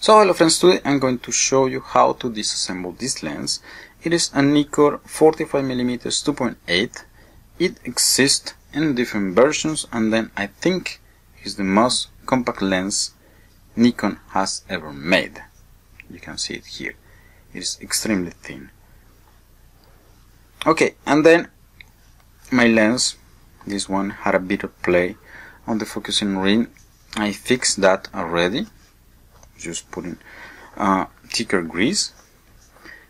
So hello friends, today I'm going to show you how to disassemble this lens. It is a Nikkor 45mm 2.8. It exists in different versions, and then I think it's the most compact lens Nikon has ever made. You can see it here. It is extremely thin. Okay, and then my lens, this one, had a bit of play on the focusing ring. I fixed that already, just putting thicker grease.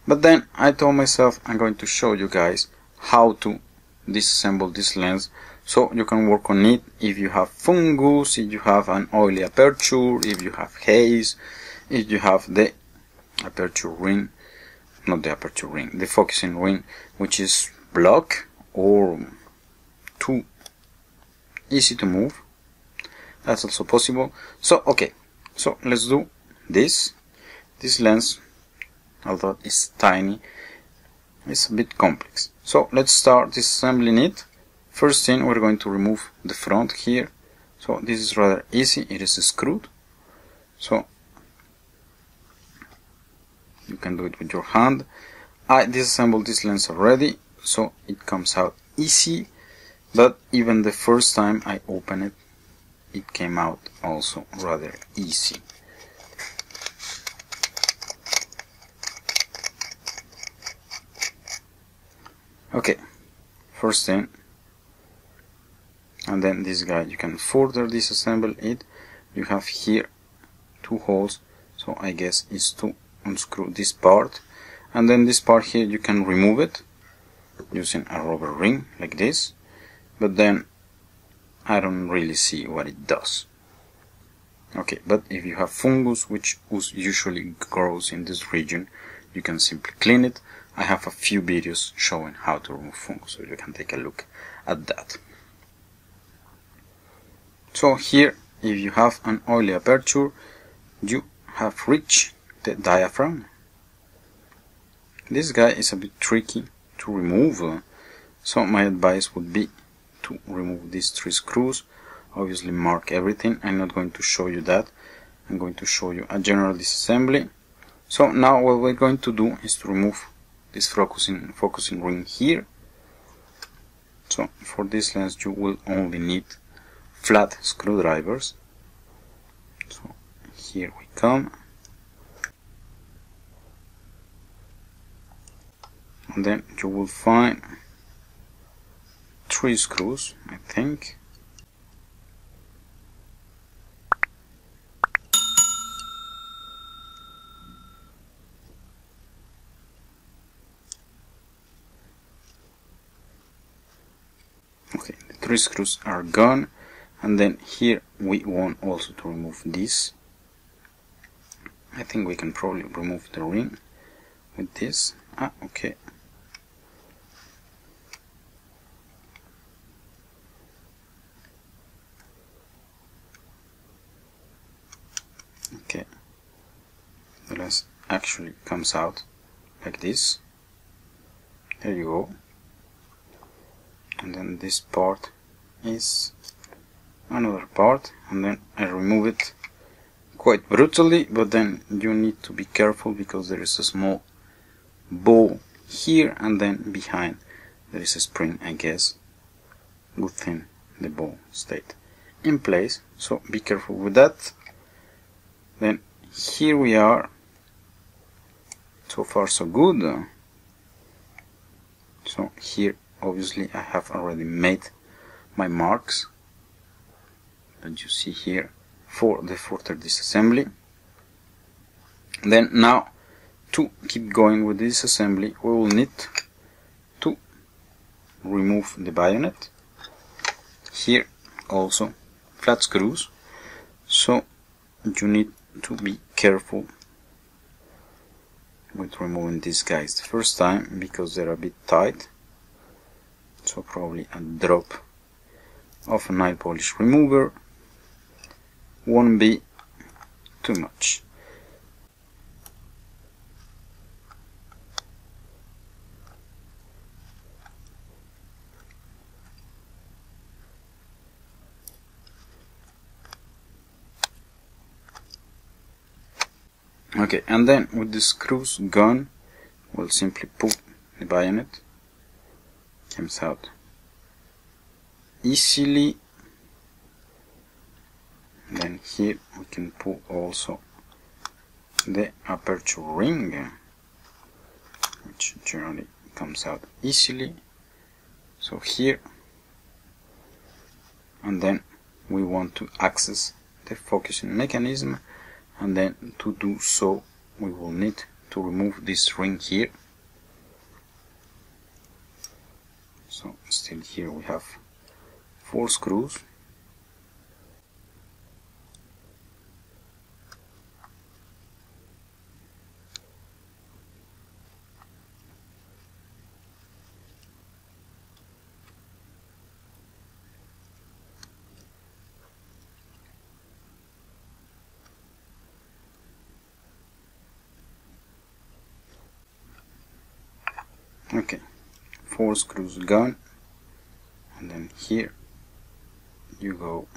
But then I told myself I'm going to show you guys how to disassemble this lens so you can work on it if you have fungus, if you have an oily aperture, if you have haze, if you have the aperture ring, not the aperture ring, the focusing ring, which is blocked or too easy to move. That's also possible. So okay, so let's do this. This lens, although it's tiny, it's a bit complex. So let's start disassembling it. First thing, we're going to remove the front here. So this is rather easy, it is screwed. So you can do it with your hand. I disassembled this lens already, so it comes out easy, but even the first time I opened it, it came out also rather easy. Okay, first thing, and then this guy, you can further disassemble it. You have here two holes, so I guess it's to unscrew this part, and then this part here you can remove it using a rubber ring like this, but then I don't really see what it does. Okay, but if you have fungus, which usually grows in this region, you can simply clean it. I have a few videos showing how to remove fungus, so you can take a look at that. So here, if you have an oily aperture, you have reached the diaphragm. This guy is a bit tricky to remove, so my advice would be to remove these 3 screws. Obviously mark everything. I'm not going to show you that. I'm going to show you a general disassembly. So now what we're going to do is to remove this focusing ring here. So for this lens you will only need flat screwdrivers. So here we come, and then you will find 3 screws, I think. Okay, the 3 screws are gone, and then here we want also to remove this. I think we can probably remove the ring with this. Okay. Okay, the lens actually comes out like this. There you go. And then this part is another part, and then I remove it quite brutally, but then you need to be careful because there is a small bow here, and then behind there is a spring, I guess. Good thing the bow stayed in place, so be careful with that. Then here we are. So far so good. So here obviously I have already made my marks that you see here for the further disassembly. Then now, to keep going with this assembly, we will need to remove the bayonet. Here also flat screws, so you need to be careful with removing these guys the first time because they're a bit tight. So probably a drop of a nail polish remover won't be too much. Okay, and then with the screws gone, we'll simply pull the bayonet. Comes out easily. Then here we can pull also the aperture ring, which generally comes out easily. So here, and then we want to access the focusing mechanism, and then to do so we will need to remove this ring here. So still here we have 4 screws. Okay, 4 screws gone, and then here you go.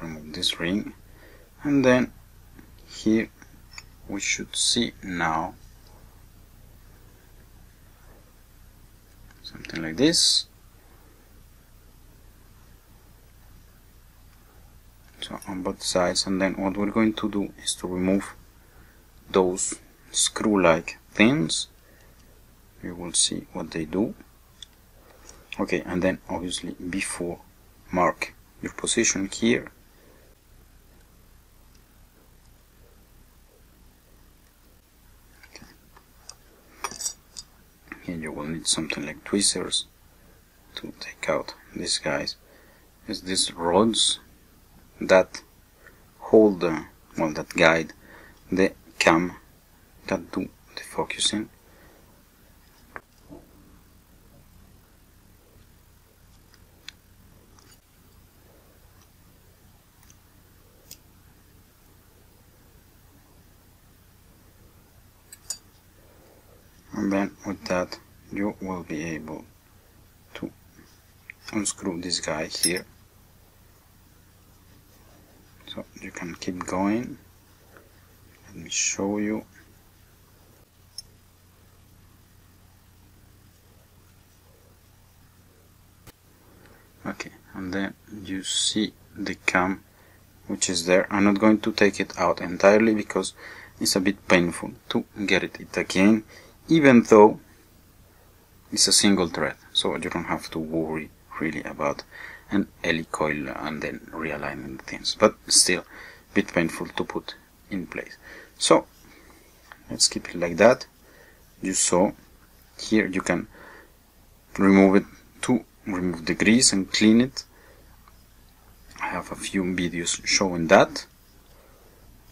Remove this ring, and then here we should see now something like this. So on both sides, and then what we're going to do is to remove those screw-like things. You will see what they do. Okay, and then obviously before, mark your position here. Okay. Here you will need something like tweezers to take out these guys. Is these rods that hold that guide the cam, that do the focusing. And then with that you will be able to unscrew this guy here. So you can keep going. Let me show you. Okay, and then you see the cam which is there. I'm not going to take it out entirely because it's a bit painful to get it again, even though it's a single thread, so you don't have to worry really about an helicoil and then realigning the things, but still a bit painful to put in place. So let's keep it like that. You saw here you can remove it to remove the grease and clean it. I have a few videos showing that.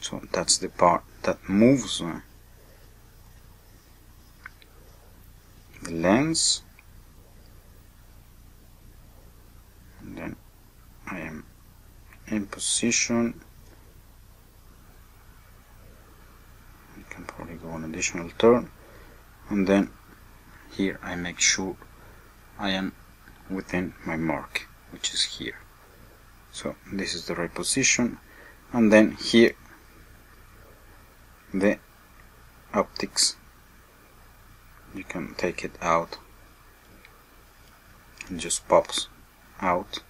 So that's the part that moves the lens, and then I am in position. I can probably go an additional turn, and then here I make sure I am within my mark, which is here. So this is the right position, and then here the optics, you can take it out, it just pops out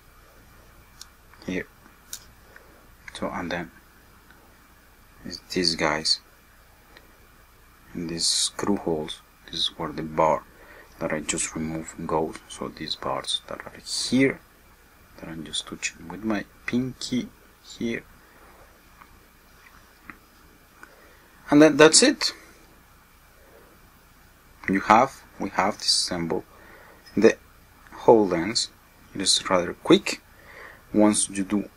here. So and then is these guys and these screw holes. This is where the bar that I just removed goes. So these bars that are here, that I'm just touching with my pinky here, and then that's it. We have disassembled the whole lens. It is rather quick once you do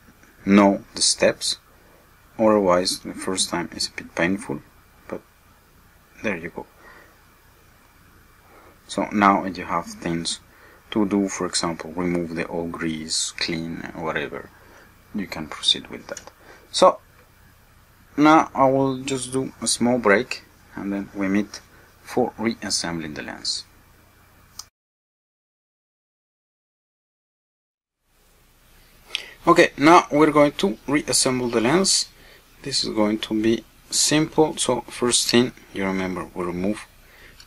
know the steps. Otherwise, the first time is a bit painful, but there you go. So now you have things to do, for example, remove the old grease, clean, whatever. You can proceed with that. So now I will just do a small break, and then we meet for reassembling the lens. Okay, now we're going to reassemble the lens. This is going to be simple. So first thing, you remember, we remove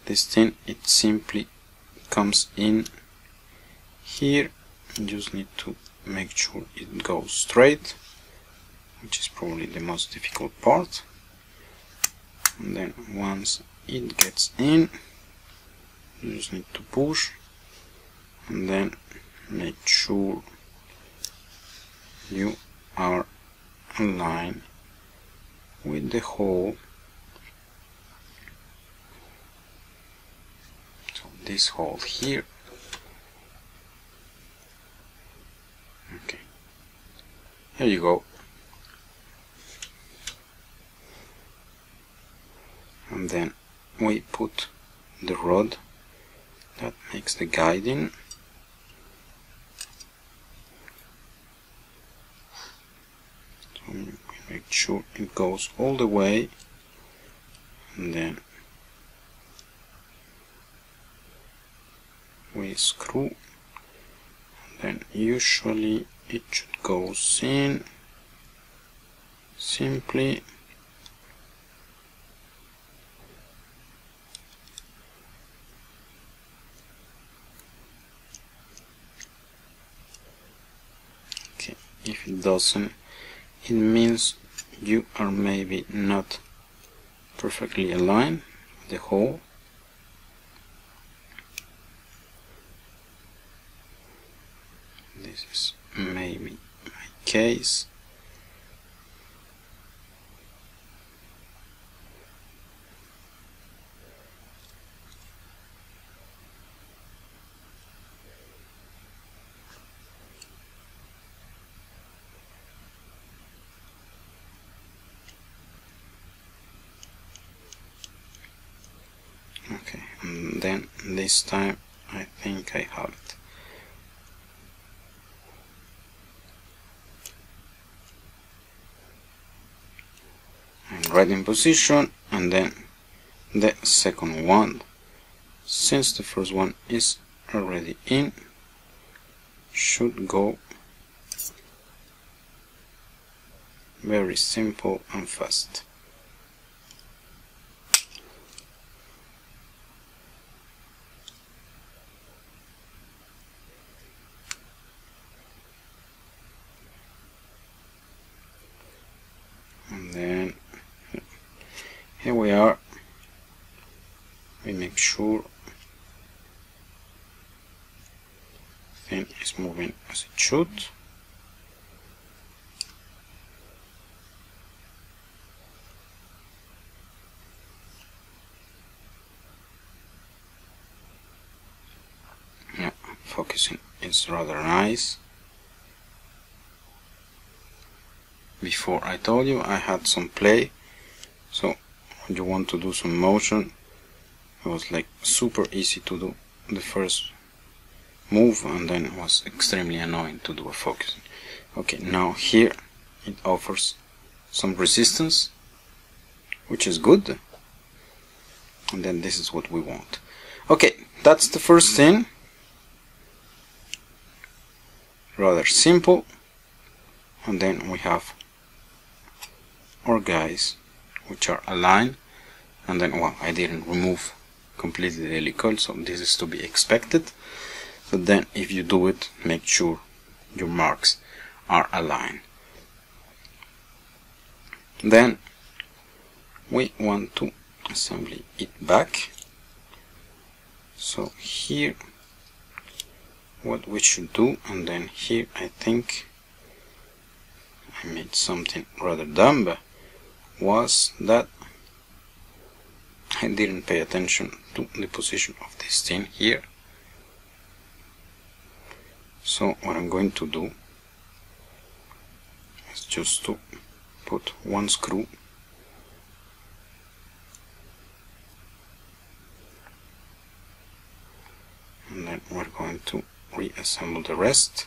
this thing. It simply comes in here. You just need to make sure it goes straight, which is probably the most difficult part. And then once it gets in, you just need to push and then make sure you are aligned with the hole. So this hole here. Okay, here you go. And then we put the rod that makes the guiding. So we make sure it goes all the way, and then we screw. Then usually it should go in simply. Okay, if it doesn't, it means you are maybe not perfectly aligned with the hole. This is maybe my case. Okay, and then this time I think I have it. I'm right in position, and then the second one, since the first one is already in, should go very simple and fast. And then here we are. We make sure thing is moving as it should. Yeah, focusing is rather nice. Before I told you I had some play, so when you want to do some motion, it was like super easy to do the first move, and then it was extremely annoying to do a focusing. Okay, now here it offers some resistance, which is good, and then this is what we want. Okay, that's the first thing. Rather simple. And then we have our guys, which are aligned, and then, well, I didn't remove completely the helical, so this is to be expected. But then if you do it, make sure your marks are aligned. Then we want to assemble it back. So here what we should do, and then here I think I made something rather dumb, was that I didn't pay attention to the position of this thing here. So what I'm going to do is just to put one screw and then we're going to reassemble the rest.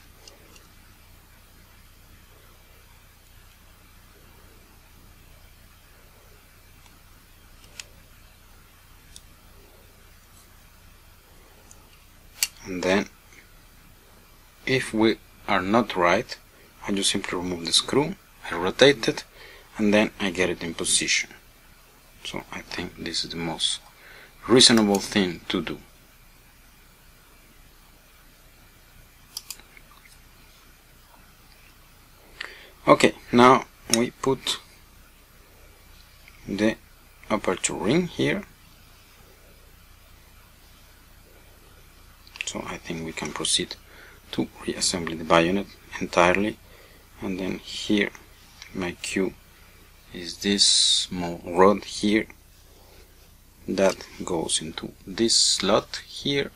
And then if we are not right, I just simply remove the screw, I rotate it, and then I get it in position. So I think this is the most reasonable thing to do. Okay, now we put the aperture ring here. So I think we can proceed to reassemble the bayonet entirely. And then here my cue is this small rod here that goes into this slot here.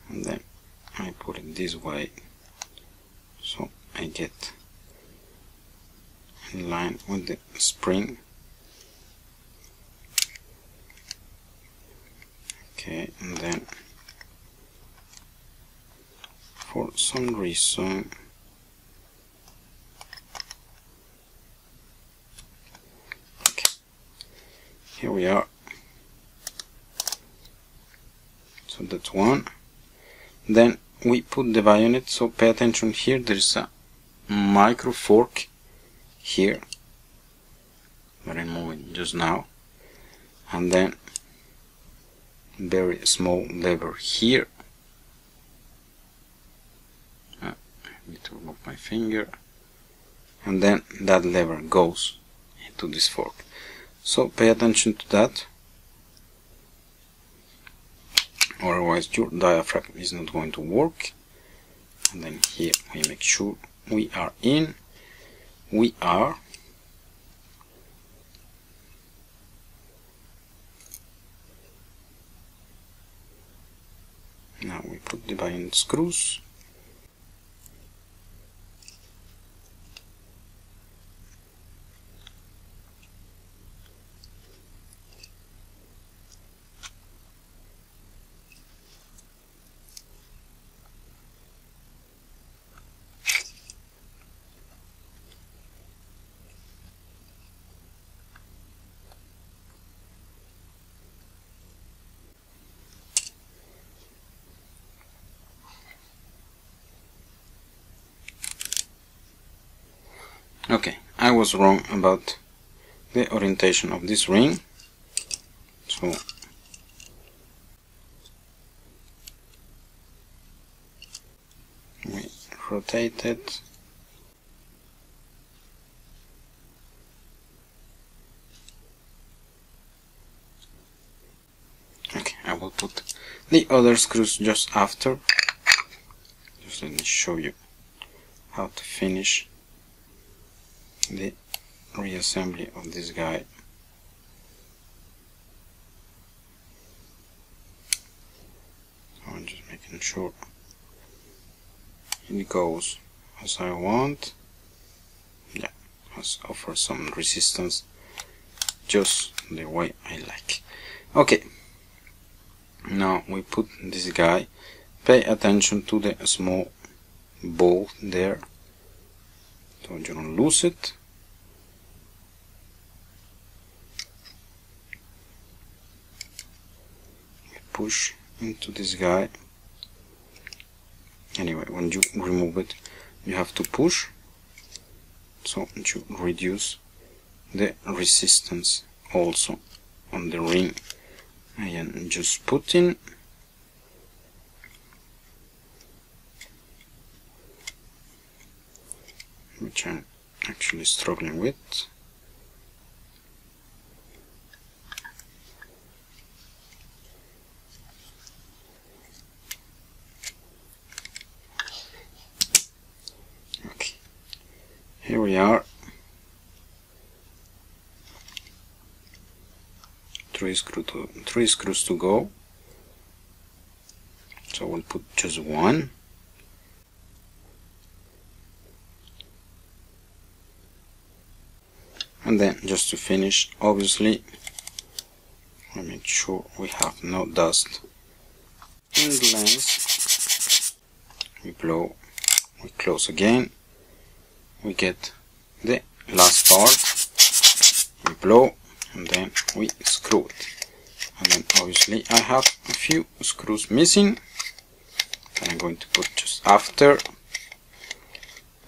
And then I put it this way so I get in line with the spring. Okay, and then for some reason okay, here we are. So that's one. Then we put the bayonet, so pay attention here, there is a micro fork here that I'm moving just now, and then very small lever here. I need to remove my finger, and then that lever goes into this fork. So pay attention to that, otherwise your diaphragm is not going to work. And then here we make sure we are in, we are. Now we put the bayonet screws. Okay, I was wrong about the orientation of this ring, so we rotate it. Okay, I will put the other screws just after. Just let me show you how to finish the reassembly of this guy. So I'm just making sure it goes as I want. Yeah, let's offer some resistance just the way I like. Okay, now we put this guy. Pay attention to the small bolt there so you don't lose it. Push into this guy. Anyway, when you remove it, you have to push so you reduce the resistance also on the ring. And just put in which I'm actually struggling with. Okay, here we are. 3 screws to go. So we'll put just one. And then just to finish, obviously, we make sure we have no dust in the lens. We blow, we close again, we get the last part, we blow, and then we screw it. and then obviously I have a few screws missing that I'm going to put just after.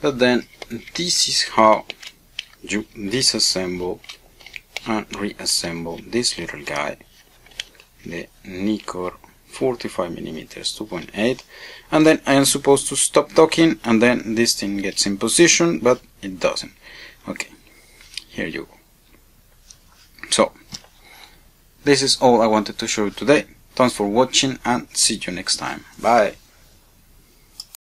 But then this is how you disassemble and reassemble this little guy, the Nikkor 45mm 2.8, and then I am supposed to stop talking and then this thing gets in position, but it doesn't. Okay, here you go. So this is all I wanted to show you today. Thanks for watching and see you next time. Bye.